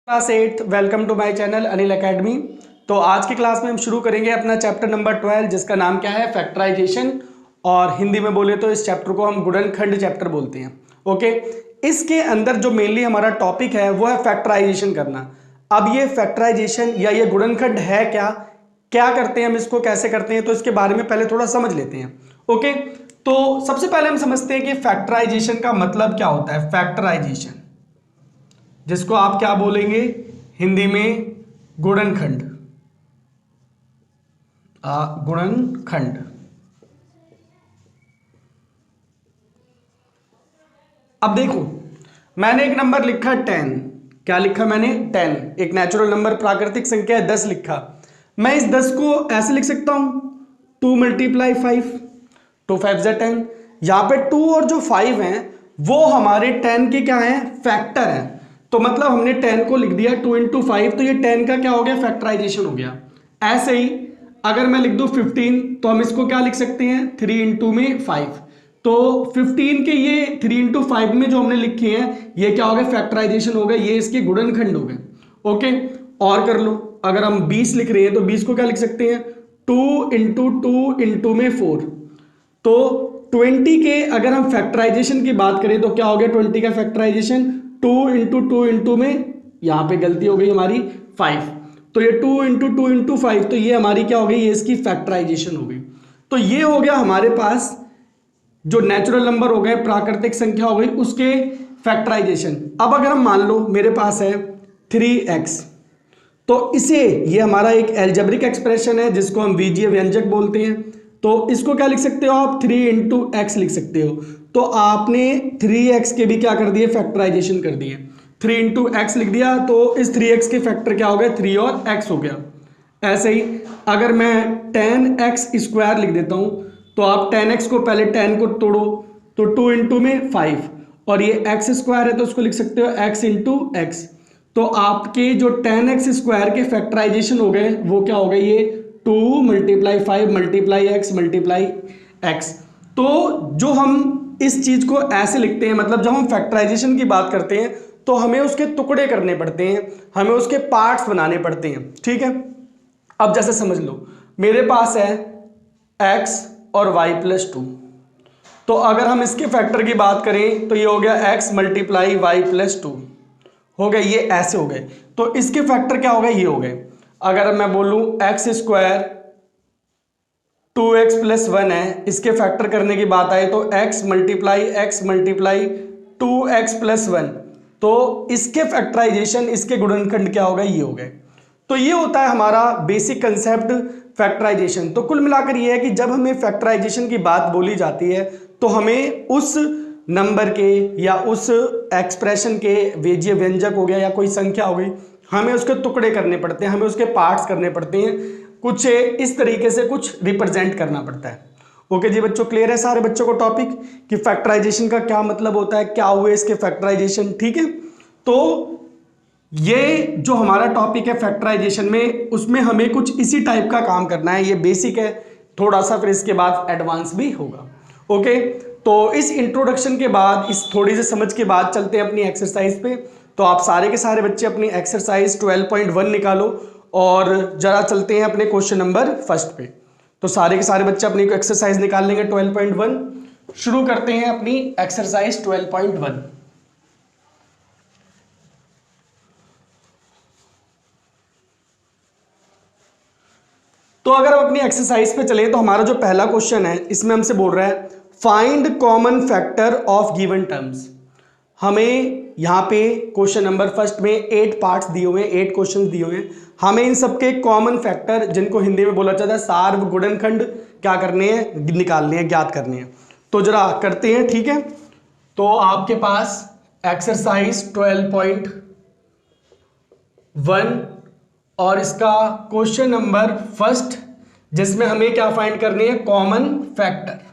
Class 8 welcome to my channel Anil academy. तो आज की क्लास में हम शुरू करेंगे अपना चैप्टर नंबर 12 जिसका नाम क्या है फैक्टराइजेशन, और हिंदी में बोले तो इस चैप्टर को हम गुणनखंड चैप्टर बोलते हैं। ओके, इसके अंदर जो मेनली हमारा टॉपिक है वो है फैक्टराइजेशन करना। अब ये फैक्टराइजेशन या ये गुणनखंड है क्या, क्या करते हैं हम इसको, कैसे करते हैं, तो इसके बारे में पहले थोड़ा समझ लेते हैं। ओके, तो सबसे पहले हम समझते हैं कि फैक्टराइजेशन का मतलब क्या होता है। फैक्टराइजेशन जिसको आप क्या बोलेंगे हिंदी में गुणनखंड, गुणनखंड। अब देखो मैंने एक नंबर लिखा 10, क्या लिखा मैंने 10, एक नेचुरल नंबर प्राकृतिक संख्या है 10 लिखा। मैं इस 10 को ऐसे लिख सकता हूं 2 × 5, 2 5 = 10। यहां पे 2 और जो 5 हैं वो हमारे 10 के क्या हैं, फैक्टर हैं। तो मतलब हमने 10 को लिख दिया 2 × 5, तो ये 10 का क्या हो गया, फैक्टराइजेशन हो गया। ऐसे ही अगर मैं लिख दूं 15, तो हम इसको क्या लिख सकते हैं 3 × 5। तो 15 के ये 3 × 5 में जो हमने लिखे हैं ये क्या हो गया, फैक्टराइजेशन हो गया, ये इसके गुणनखंड हो गए। ओके, और कर लो, अगर हम 20 लिख रहे हैं तो 20 को क्या लिख सकते हैं 2 × 2 × 4। तो 20 के अगर हम फैक्टराइजेशन की बात करें तो क्या हो गया 20 का फैक्टराइजेशन 2 × 2 × में, यहां पे गलती हो गई हमारी 5, तो ये 2 × 2 × 5, तो ये हमारी क्या हो गई, ये इसकी फैक्टराइजेशन हो गई। तो ये हो गया हमारे पास जो नेचुरल नंबर हो गए, प्राकृतिक संख्या हो गई, उसके फैक्टराइजेशन। अब अगर हम मान लो मेरे पास है 3x, तो इसे, ये हमारा एक एल्जेब्रिक एक्सप्रेशन है जिसको हम बीजीय व्यंजक बोलते हैं। तो इसको क्या लिख सकते हो आप 3 × x लिख सकते हो। तो आपने 3x के भी क्या कर दिए, फैक्टराइजेशन कर दिए। 3 × x लिख दिया तो इस 3x के फैक्टर क्या हो गए 3 और x हो गया। ऐसे ही अगर मैं 10x² लिख देता हूं तो आप 10x को पहले 10 को तोड़ो तो 2 × 5, और ये x² है तो उसको लिख सकते हो x × x। तो आपके जो 10x² के फैक्टराइजेशन हो गए वो क्या हो गए, ये 2 × 5 × x। तो जो हम इस चीज को ऐसे लिखते हैं, मतलब जब हम फैक्टराइजेशन की बात करते हैं तो हमें उसके टुकड़े करने पड़ते हैं, हमें उसके पार्ट्स बनाने पड़ते हैं। ठीक है, अब जैसे समझ लो मेरे पास है x और y + 2, तो अगर हम इसके फैक्टर की बात करें तो ये हो गया x × y + 2 हो गए, ये ऐसे हो गए। तो इसके फैक्टर क्या हो गए, ये हो गए। अगर मैं बोलूं x² 2x + 1 है, इसके फैक्टर करने की बात आए तो x × 2x + 1, तो इसके फैक्टराइजेशन, इसके गुणनखंड क्या हो गए, ये हो गए। तो ये होता है हमारा बेसिक कंसेप्ट फैक्टराइजेशन। तो कुल मिलाकर ये है कि जब हमें फैक्टराइजेशन की बात बोली जाती है तो हमें उस नंबर के या उस एक्सप्रेशन के बीजीय व्यंजक हो गया या कोई संख्या हो गई, हमें उसके टुकड़े करने पड़ते हैं, हमें उसके पार्ट्स करने पड़ते हैं, कुछ इस तरीके से कुछ रिप्रेजेंट करना पड़ता है। ओके जी बच्चों, क्लियर है सारे बच्चों को टॉपिक कि फैक्टराइजेशन का क्या मतलब होता है, क्या हुए इसके फैक्टराइजेशन। ठीक है, तो ये जो हमारा टॉपिक है फैक्टराइजेशन में, उसमें हमें कुछ इसी टाइप का काम करना है। ये बेसिक है, थोड़ा सा फिर इसके बाद एडवांस भी होगा। ओके, तो इस इंट्रोडक्शन के बाद, इस थोड़ी सी समझ के बाद चलते हैं अपनी एक्सरसाइज पे। तो आप सारे के सारे बच्चे अपनी एक्सरसाइज 12.1 निकालो और जरा चलते हैं अपने क्वेश्चन नंबर 1 पे। तो सारे के सारे बच्चे अपनी एक्सरसाइज निकाल लेंगे 12.1। शुरू करते हैं अपनी एक्सरसाइज 12.1। तो अगर हम अपनी एक्सरसाइज पे चले तो हमारा जो पहला क्वेश्चन है इसमें हमसे बोल रहा है find common factor of given terms. हमें यहाँ पे क्वेश्चन नंबर 1 में 8 पार्ट्स दिए हुए हैं, 8 क्वेश्चन दिए हुए हैं। हमें इन सबके कॉमन फैक्टर, जिनको हिंदी में बोला जाता है सार्व गुणनखंड, क्या करने हैं, निकालने हैं, ज्ञात करने हैं। तो जरा करते हैं। ठीक है, तो आपके पास एक्सरसाइज 12.1 और इसका क्वेश्चन नंबर 1 जिसमें हमें क्या फाइंड करनी है, कॉमन फैक्टर।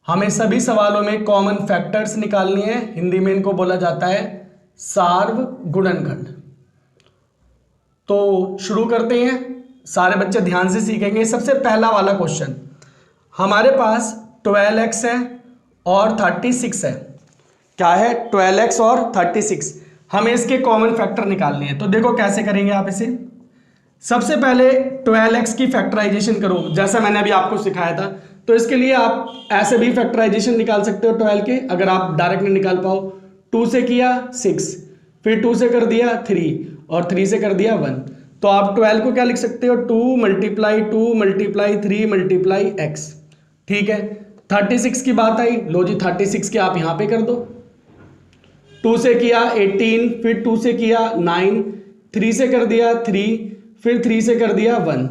हमें सभी सवालों में कॉमन फैक्टर्स निकालने हैं, हिंदी में इनको बोला जाता है सार्व गुणनखंड। तो शुरू करते हैं, सारे बच्चे ध्यान से सीखेंगे। सबसे पहला वाला क्वेश्चन, हमारे पास 12x है और 36 है। क्या है, 12x और 36। हमें इसके कॉमन फैक्टर निकालने हैं। तो देखो कैसे करेंगे आप इसे। सबसे पहले 12x की फैक्टराइजेशन करो, जैसा मैंने अभी आपको सिखाया था। तो इसके लिए आप ऐसे भी फैक्टराइजेशन निकाल सकते हो 12 के, अगर आप डायरेक्ट नहीं निकाल पाओ। 2 से किया 6, फिर 2 से कर दिया 3 और 3 से कर दिया 1। तो आप 12 को क्या लिख सकते हो, 2 × 3 × x। ठीक है, 36 की बात आई, लो जी 36 के आप यहां पे कर दो। 2 से किया 18, फिर 2 से किया 9, 3 से कर दिया 3, फिर 3 से कर दिया 1।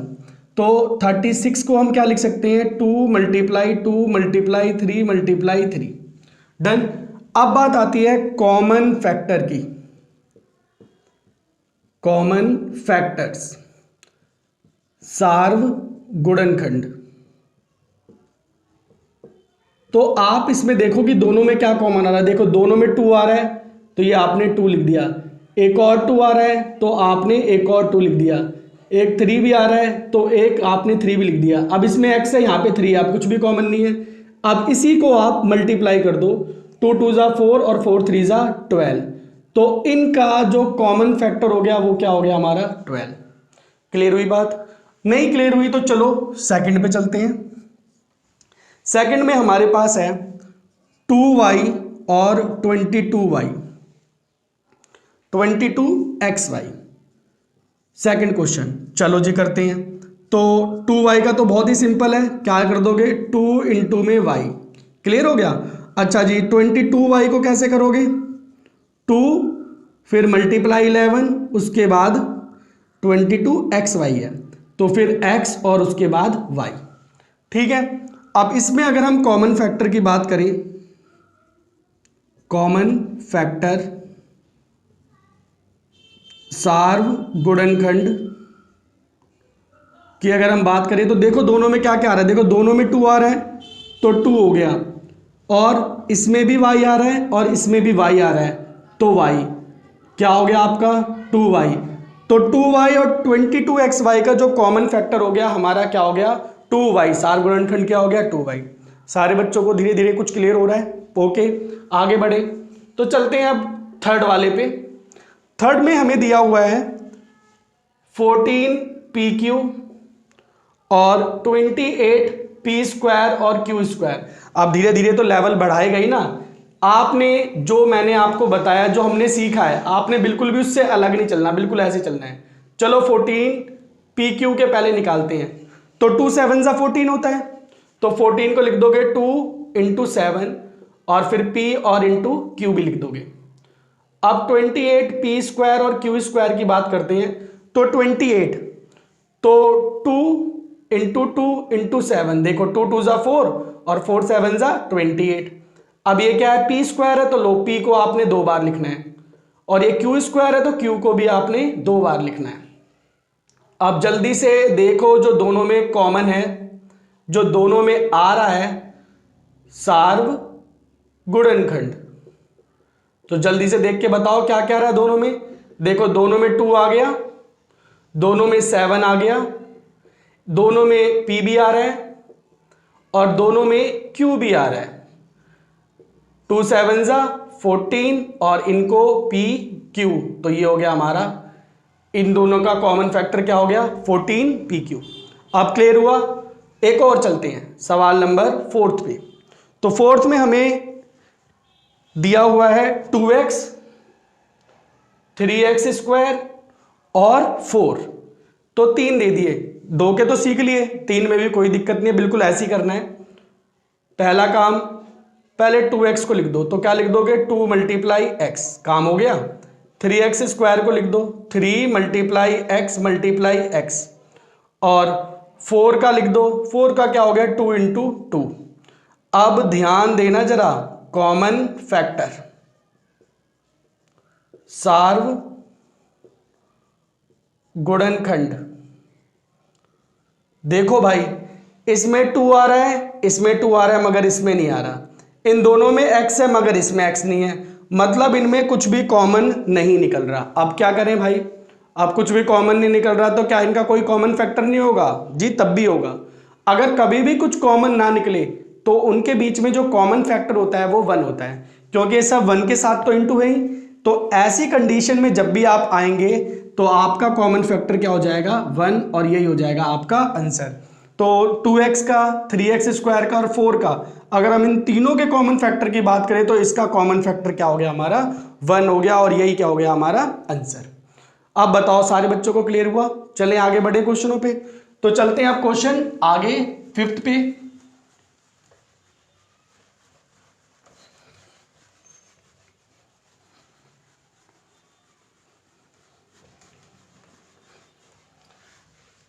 तो 36 को हम क्या लिख सकते हैं, 2 × 3 × 3। डन। अब बात आती है कॉमन फैक्टर की। कॉमन फैक्टर्स, सार्व गुणनखंड। तो आप इसमें देखो कि दोनों में क्या कॉमन आ रहा है। देखो दोनों में 2 आ रहा है, तो ये आपने 2 लिख दिया। एक और 2 आ रहा है, तो आपने एक और 2 लिख दिया। एक 3 भी आ रहा है, तो एक आपने 3 भी लिख दिया। अब इसमें x है, यहाँ पे 3 है, अब कुछ भी कॉमन नहीं है। अब इसी को आप मल्टीप्लाई कर दो, 2 × 2 = 4 और 4 × 3 = 12। तो इनका जो कॉमन फैक्टर हो गया वो क्या हो गया हमारा, 12। क्लियर हुई बात? नहीं क्लियर हुई तो चलो सेकंड पे चलते हैं। सेकंड में हमारे पास है 2y और 22y, 22xy। सेकंड क्वेश्चन, चलो जी करते हैं। तो 2y का तो बहुत ही सिंपल है, क्या कर दोगे, 2 × में y। क्लियर हो गया? अच्छा जी, 22y को कैसे करोगे, 2 फिर मल्टीप्लाई 11, उसके बाद 22xy है, तो फिर x और उसके बाद y। ठीक है। अब इसमें अगर हम कॉमन फैक्टर की बात करें, कॉमन फैक्टर सार्व गुणनखंड की अगर हम बात करें, तो देखो दोनों में क्या क्या आ रहा है। देखो दोनों में 2 आ रहा है, तो 2 हो गया, और इसमें भी y आ रहा है और इसमें भी y आ रहा है, तो y क्या हो गया आपका, 2y। तो 2y और 22xy का जो कॉमन फैक्टर हो गया हमारा क्या हो गया, 2y। सार गुणनखंड क्या हो गया, 2y। सारे बच्चों को धीरे धीरे कुछ क्लियर हो रहा है? ओके, आगे बढ़े तो चलते हैं अब थर्ड वाले पे। थर्ड में हमें दिया हुआ है 14pq और 28p² और q²। आप धीरे धीरे तो लेवल बढ़ाएगा ही ना। आपने जो मैंने आपको बताया, जो हमने सीखा है, आपने बिल्कुल भी उससे अलग नहीं चलना, बिल्कुल ऐसे चलना है। चलो 14pq के पहले निकालते हैं। तो 2 × 7 = 14 होता है, तो 14 को लिख दोगे 2 × 7 और फिर p और इंटू q भी लिख दोगे। अब 28p² और q² की बात करते हैं। तो 28, तो 2 × 2 × 7, देखो 2 × 2 = 4 और 4 × 7 = 28। अब ये क्या है, p² है, तो लो p को आपने 2 बार लिखना है, और ये q² है, तो q को भी आपने 2 बार लिखना है। अब जल्दी से देखो जो दोनों में कॉमन है, जो दोनों में आ रहा है, सार्व गुणनखंड। तो जल्दी से देख के बताओ क्या क्या रहा है दोनों में। देखो दोनों में 2 आ गया, दोनों में 7 आ गया, दोनों में p भी आ रहा है और दोनों में q भी आ रहा है। 2 × 7 = 14 और इनको p q, तो ये हो गया हमारा, इन दोनों का कॉमन फैक्टर क्या हो गया, 14pq। अब क्लियर हुआ? एक और चलते हैं सवाल नंबर 4 पे। तो 4 में हमें दिया हुआ है 2x, 3x² और 4। तो 3 दे दिए, 2 के तो सीख लिए, 3 में भी कोई दिक्कत नहीं है, बिल्कुल ऐसे ही करना है। पहला काम, पहले 2x को लिख दो, तो क्या लिख दोगे, 2 × x, काम हो गया। 3x² को लिख दो, 3 × x, और 4 का लिख दो, 4 का क्या हो गया, 2 × 2। अब ध्यान देना जरा, कॉमन फैक्टर सार्व गुणनखंड। देखो भाई, इसमें 2 आ रहा है, इसमें 2 आ रहा है, मगर इसमें नहीं आ रहा। इन दोनों में x है मगर इसमें x नहीं है, मतलब इनमें कुछ भी कॉमन नहीं निकल रहा। अब क्या करें भाई, अब कुछ भी कॉमन नहीं निकल रहा, तो क्या इनका कोई कॉमन फैक्टर नहीं होगा? जी तब भी होगा। अगर कभी भी कुछ कॉमन ना निकले तो उनके बीच में जो कॉमन फैक्टर होता है वो 1 होता है, क्योंकि ये सब 1 के साथ तो इंटू है ही। तो ऐसी कंडीशन में जब भी आप आएंगे तो आपका कॉमन फैक्टर क्या हो जाएगा 1 और यही हो जाएगा आपका आंसर। तो 2x का 3x स्क्वायर का और 4 का अगर हम इन तीनों के कॉमन फैक्टर की बात करें तो इसका कॉमन फैक्टर क्या हो गया हमारा 1 हो गया और यही क्या हो गया हमारा आंसर। अब बताओ सारे बच्चों को क्लियर हुआ? चलें आगे बढ़े क्वेश्चनों पे। तो चलते हैं आप क्वेश्चन आगे 5th पे।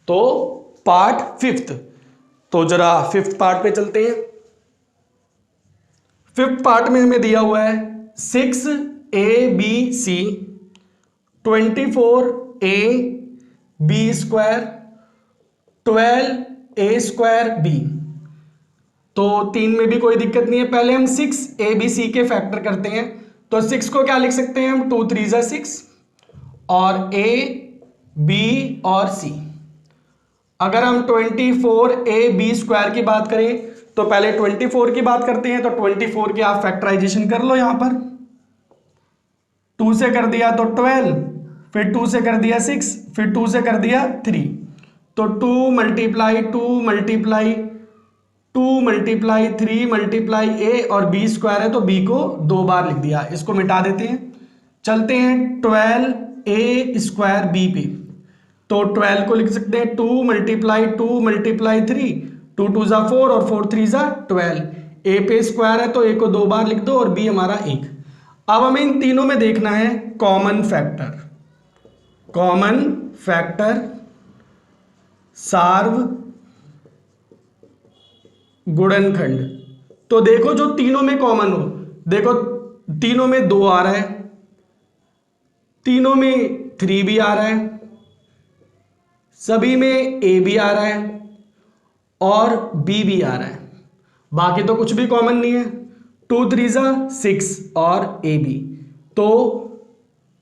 तो पार्ट 5th, तो जरा 5th पार्ट पे चलते हैं। 5th पार्ट में हमें दिया हुआ है 6abc 24ab square 12a square b। तो 3 में भी कोई दिक्कत नहीं है। पहले हम 6abc के फैक्टर करते हैं। तो 6 को क्या लिख सकते हैं हम 2 3 जा 6 और a b और c। अगर हम 24ab स्क्वायर की बात करें तो पहले 24 की बात करते हैं। तो 24 की आप फैक्टराइजेशन कर लो। यहां पर 2 से कर दिया तो 12, फिर 2 से कर दिया 6, फिर 2 से कर दिया 3। तो 2 multiply 2 multiply 2 multiply 3 multiply a और b स्क्वायर है तो b को 2 बार लिख दिया। इसको मिटा देते हैं। चलते हैं 12a स्क्वायर b पे। तो 12 को लिख सकते हैं 2 मल्टीप्लाई 2 मल्टीप्लाई 3, 2 2 जा 4 और 4 3 जा 12। a पे स्क्वायर है तो a को 2 बार लिख दो और b हमारा 1। अब हमें इन तीनों में देखना है कॉमन फैक्टर। कॉमन फैक्टर सार्व गुणनखंड। तो देखो जो तीनों में कॉमन हो, देखो तीनों में 2 आ रहा है, तीनों में 3 भी आ रहा है, सभी में a भी आ रहा है और b भी आ रहा है। बाकी तो कुछ भी कॉमन नहीं है। 2 3 जा 6 और ab। तो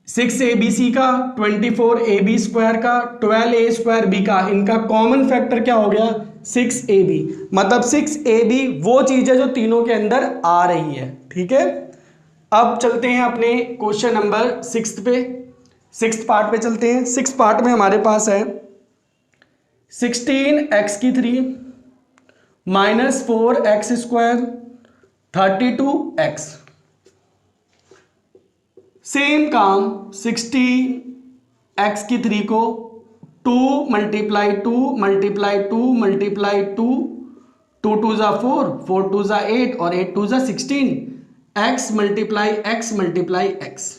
6abc का 24ab स्क्वायर का 12a स्क्वायर b का इनका कॉमन फैक्टर क्या हो गया 6ab। मतलब 6ab वो चीज है जो तीनों के अंदर आ रही है। ठीक है, अब चलते हैं अपने क्वेश्चन नंबर 6 पे। 6th पार्ट पे चलते हैं। 6th पार्ट में हमारे पास है 16x की 3 minus 4x square 32x। Same काम 16x की 3 को 2 मल्टीप्लाई 2 मल्टीप्लाई 2 मल्टीप्लाई 2, 2 2 जा 4, 4 2 जा 8 और 8 2 जा 16, x multiply x multiply x।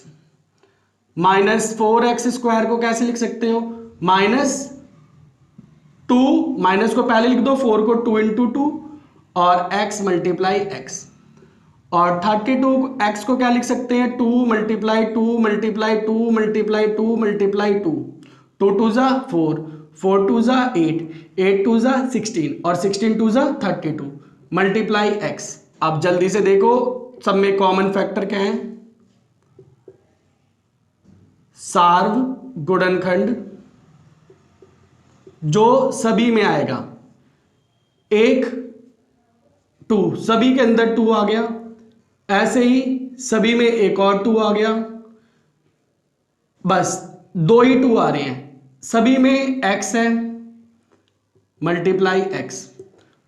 Minus 4x square को कैसे लिख सकते हो माइनस 2, माइनस को पहले लिख दो, 4 को 2 इंटू 2 और x मल्टीप्लाई x। और 32x को क्या लिख सकते हैं 2 मल्टीप्लाई 2 मल्टीप्लाई 2 मल्टीप्लाई 2 मल्टीप्लाई 2, 2 2 जा 4, 4 2 जा 8, 8 2 जा 16 और 16 2 जा 32 मल्टीप्लाई x। अब जल्दी से देखो सब में कॉमन फैक्टर क्या है सार्व गुणनखंड जो सभी में आएगा। 1 2 सभी के अंदर 2 आ गया, ऐसे ही सभी में एक और 2 आ गया, बस 2 ही 2 आ रहे हैं। सभी में x है मल्टीप्लाई x।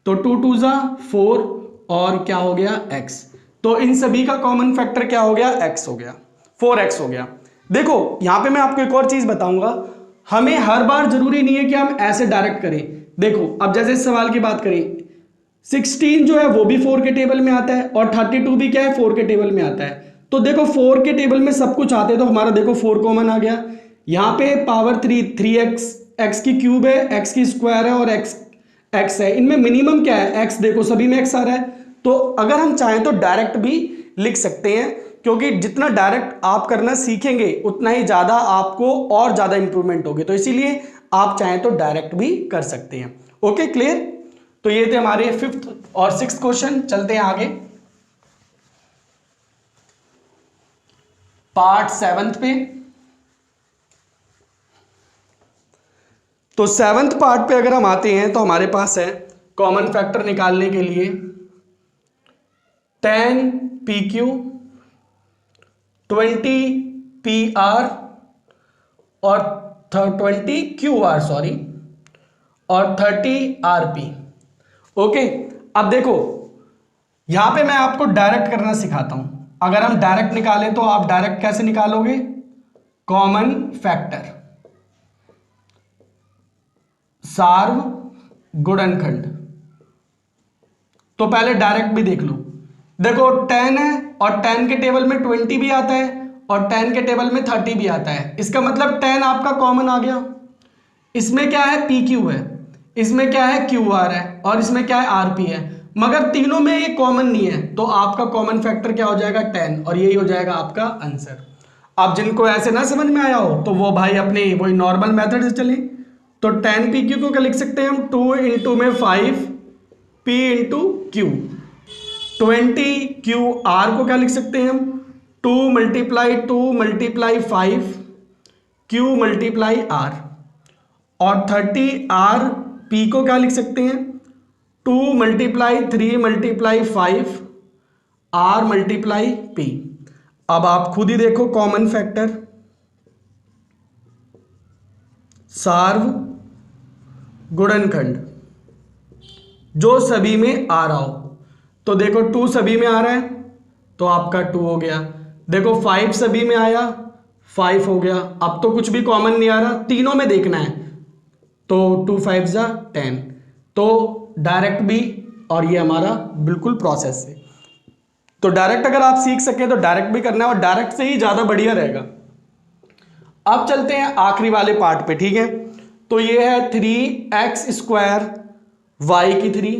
तो 2 2 जा 4 और क्या हो गया x। तो इन सभी का कॉमन फैक्टर क्या हो गया x हो गया, 4x हो गया। देखो यहां पे मैं आपको एक और चीज बताऊंगा, हमें हर बार जरूरी नहीं है कि हम ऐसे डायरेक्ट करें। देखो अब जैसे इस सवाल की बात करें 16 जो है वो भी 4 के टेबल में आता है और 32 भी क्या है 4 के टेबल में आता है। तो देखो 4 के टेबल में सब कुछ आते हैं तो हमारा देखो 4 कॉमन आ गया। यहाँ पे पावर 3x, x की क्यूब है, x की स्क्वायर है और x है। इनमें मिनिमम क्या है x, देखो सभी में x आ रहा है। तो अगर हम चाहें तो डायरेक्ट भी लिख सकते हैं, क्योंकि जितना डायरेक्ट आप करना सीखेंगे उतना ही ज्यादा आपको और ज्यादा इंप्रूवमेंट होगी। तो इसीलिए आप चाहें तो डायरेक्ट भी कर सकते हैं। Okay clear. तो ये थे हमारे 5th और 6th क्वेश्चन। चलते हैं आगे पार्ट 7th पे। तो 7th पार्ट पे अगर हम आते हैं तो हमारे पास है कॉमन फैक्टर निकालने के लिए 10 PQ 20 PR और 20 QR सॉरी और 30 RP। ओके, अब देखो यहां पे मैं आपको डायरेक्ट करना सिखाता हूं। अगर हम डायरेक्ट निकालें तो आप डायरेक्ट कैसे निकालोगे? कॉमन फैक्टर, सार्व गुणनखंड। तो पहले डायरेक्ट भी देख लो। देखो 10 है और 10 के टेबल में 20 भी आता है और 10 के टेबल में 30 भी आता है। इसका मतलब 10 आपका कॉमन आ गया। इसमें क्या है? PQ है, इसमें क्या है? QR है और इसमें क्या है? RP है। मगर तीनों में ये कॉमन नहीं है, तो आपका कॉमन फैक्टर क्या हो जाएगा? 10, और यही हो जाएगा आपका आंसर। अब जिनको ऐसे ना समझ में आया हो तो वो भाई अपने वही नॉर्मल मेथड से चले। तो 10 PQ को क्या लिख सकते हैं हम? 2 इंटू में 5 P इंटू Q। 20 QR को क्या लिख सकते हैं हम? 2 multiply 2 multiply 5 Q multiply R। और 30 RP को क्या लिख सकते हैं? 2 multiply 3 multiply 5 R multiply P। अब आप खुद ही देखो कॉमन फैक्टर, सार्व गुणनखंड जो सभी में आ रहा हो। तो देखो 2 सभी में आ रहा है तो आपका 2 हो गया। देखो 5 सभी में आया, 5 हो गया। अब तो कुछ भी कॉमन नहीं आ रहा, तीनों में देखना है। तो 2 5 जा 10। तो डायरेक्ट भी, और ये हमारा बिल्कुल प्रोसेस है। तो डायरेक्ट अगर आप सीख सके तो डायरेक्ट भी करना है, और डायरेक्ट से ही ज्यादा बढ़िया रहेगा। अब चलते हैं आखिरी वाले पार्ट पे, ठीक है। तो ये है 3x स्क्वायर y की 3,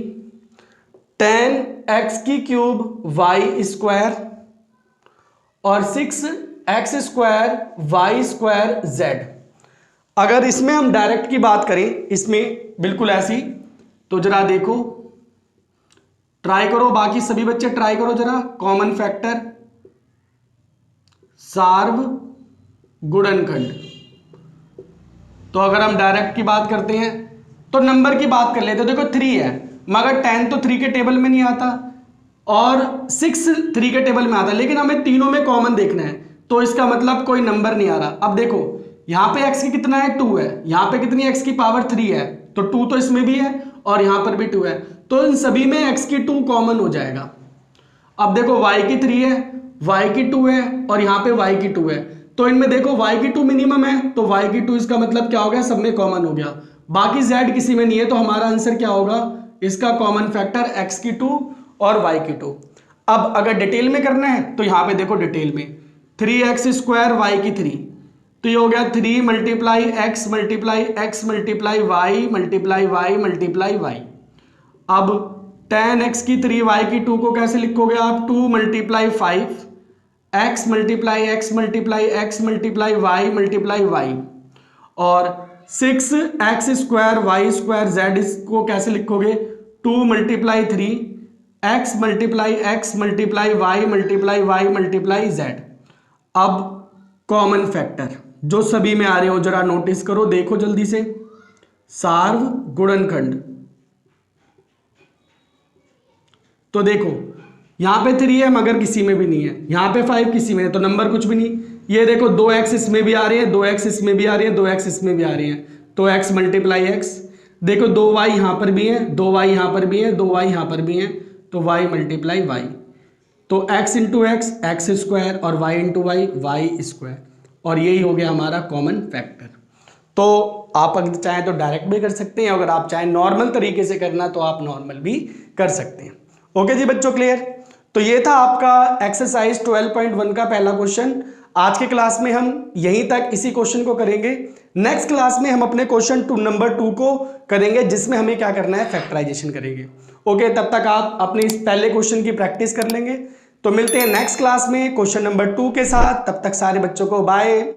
10x की क्यूब y स्क्वायर और 6x square y square z। अगर इसमें हम डायरेक्ट की बात करें, इसमें बिल्कुल ऐसी, तो जरा देखो, ट्राई करो, बाकी सभी बच्चे ट्राई करो जरा। कॉमन फैक्टर, सार्व गुणनखंड। तो अगर हम डायरेक्ट की बात करते हैं तो नंबर की बात कर लेते हैं। देखो 3 है, मगर 10 तो 3 के टेबल में नहीं आता और 6 3 के टेबल में आता है, लेकिन हमें तीनों में कॉमन देखना है। तो इसका मतलब कोई नंबर नहीं आ रहा। अब देखो यहां पे x की कितना है? 2 है। यहां पे कितनी x की पावर 3 है, तो 2 तो इसमें भी है और यहां पर भी 2 है। तो इन सभी में x की 2 कॉमन हो जाएगा। अब देखो y की 3 है, y की 2 है और यहां पे y की 2 है। तो इनमें देखो y की 2 मिनिमम है, तो y की 2 इसका मतलब क्या हो गया? सब में कॉमन हो गया। बाकी z किसी में नहीं है, तो हमारा आंसर क्या होगा? इसका कॉमन फैक्टर x की 2 और y की 2। अब अगर डिटेल में करना है तो यहां पे देखो डिटेल में 3x स्क्वायर y की 3, तो ये हो गया 3 multiply x multiply x multiply y multiply y multiply y। अब 10x की 3 y की 2 को कैसे लिखोगे आप? 2 multiply 5 x multiply x multiply x multiply y multiply y और 6x square y square z, इसको कैसे लिखोगे? 2 multiply 3 x multiply x multiply y multiply y multiply z। अब कॉमन फैक्टर जो सभी में आ रहे हो जरा नोटिस करो, देखो जल्दी से। सार्व गुणनखंड, तो देखो यहां पे 3 है मगर किसी में भी नहीं है, यहां पे 5 किसी में है, तो नंबर कुछ भी नहीं। ये देखो 2x इसमें भी आ रही है, 2x इसमें भी आ रही है, 2x इसमें भी आ रही है, तो x मल्टीप्लाई x। देखो 2y यहां पर भी है, 2y यहां पर भी है, 2y यहां पर भी है, तो y मल्टीप्लाई y। तो x into x x square और y into y y square, और यही हो गया हमारा कॉमन फैक्टर। तो आप अगर चाहें तो डायरेक्ट भी कर सकते हैं, अगर आप चाहें नॉर्मल तरीके से करना तो आप नॉर्मल भी कर सकते हैं। ओके जी बच्चों, क्लियर? तो ये था आपका एक्सरसाइज 12.1 का पहला क्वेश्चन। आज के क्लास में हम यहीं तक इसी क्वेश्चन को करेंगे। नेक्स्ट क्लास में हम अपने क्वेश्चन नंबर 2 को करेंगे, जिसमें हमें क्या करना है? फैक्टराइजेशन करेंगे। ओके, तब तक आप अपने इस पहले क्वेश्चन की प्रैक्टिस कर लेंगे। तो मिलते हैं नेक्स्ट क्लास में क्वेश्चन नंबर 2 के साथ। तब तक सारे बच्चों को बाय।